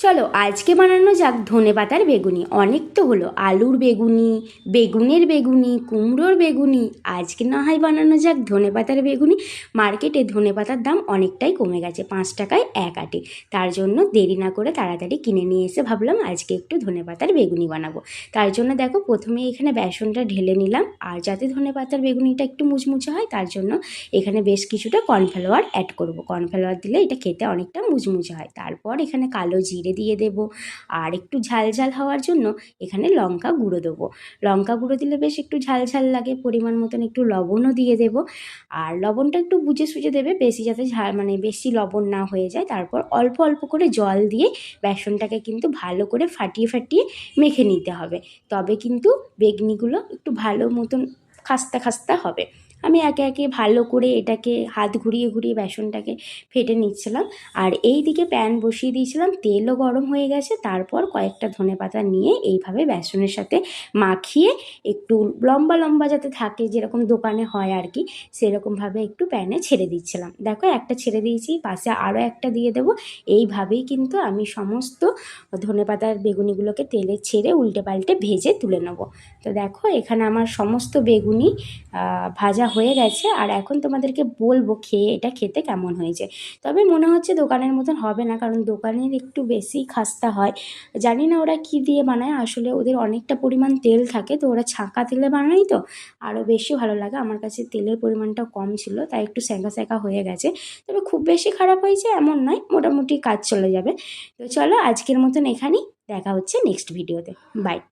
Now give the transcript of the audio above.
চলো আজকে বানানো যাক ধনেপাতার বেগুনি। অনেক তো হলো আলুর বেগুনি, বেগুনের বেগুনি, কুমড়োর বেগুনি। আজকে না হয় বানানো যাক ধনেপাতার বেগুনি। মার্কেটে ধনেপাতার দাম অনেকটাই কমে গেছে, 5 টাকায় 1 আটি। তার জন্য দেরি না করে তাড়াতাড়ি কিনে নিয়ে এসে ভাবলাম আজকে একটু ধনেপাতার বেগুনি বানাবো। তার জন্য দেখো প্রথমে এখানে বেসনটা ঢেলে নিলাম, আর যাতে ধনেপাতার বেগুনিটা একটু মুচমুচে হয় তার জন্য এখানে বেশ কিছুটা কর্নফ্লাওয়ার অ্যাড করব। কর্নফ্লাওয়ার দিলে এটা খেতে অনেকটা মুচমুচে হয়। তারপর এখানে কালো জিরে দিয়ে দেব, আর একটু ঝাল ঝাল হওয়ার জন্য এখানে লঙ্কা গুঁড়ো দেবো। লঙ্কা গুঁড়ো দিলে বেশ একটু ঝাল ঝাল লাগে। পরিমাণ মতন একটু লবণও দিয়ে দেব, আর লবণটা একটু বুঝে সুঝে দেবে, বেশি যাতে ঝাল বেশি লবণ না হয়ে যায়। তারপর অল্প অল্প করে জল দিয়ে বেসনটাকে কিন্তু ভালো করে ফাটিয়ে ফাটিয়ে মেখে নিতে হবে, তবে কিন্তু বেগনিগুলো একটু ভালো মতন খাস্তা খাস্তা হবে। আমি একে একে ভালো করে এটাকে হাত ঘুরিয়ে ঘুরিয়ে বেসনটাকে ফেটে নিচ্ছিলাম। আর এই দিকে প্যান বসিয়ে দিয়েছিলাম, তেলও গরম হয়ে গেছে। তারপর কয়েকটা ধনেপাতা নিয়ে এইভাবে বেসনের সাথে মাখিয়ে একটু লম্বা লম্বা যাতে থাকে, যেরকম দোকানে হয় আর কি, সেরকমভাবে একটু প্যানে ছেড়ে দিচ্ছিলাম। দেখো একটা ছেড়ে দিয়েছি, পাশে আরও একটা দিয়ে দেবো। এইভাবেই কিন্তু আমি সমস্ত ধনেপাতার বেগুনিগুলোকে তেলে ছেড়ে উল্টে পাল্টে ভেজে তুলে নেবো। তো দেখো এখানে আমার সমস্ত বেগুনি ভাজা হয়ে গেছে। আর এখন তোমাদেরকে বলবো খেয়ে এটা খেতে কেমন হয়েছে। তবে মনে হচ্ছে দোকানের মতন হবে না, কারণ দোকানের একটু বেশি খাস্তা হয়। জানি না ওরা কি দিয়ে বানায়, আসলে ওদের অনেকটা পরিমাণ তেল থাকে, তো ওরা ছাঁকা তেলে বানায়, তো আরও বেশি ভালো লাগে। আমার কাছে তেলের পরিমাণটা কম ছিল, তাই একটু সেঁকা সেঁকা হয়ে গেছে। তবে খুব বেশি খারাপ হয়েছে এমন নয়, মোটামুটি কাজ চলে যাবে। তো চলো আজকের মতন এখানেই, দেখা হচ্ছে নেক্সট ভিডিওতে। বাই।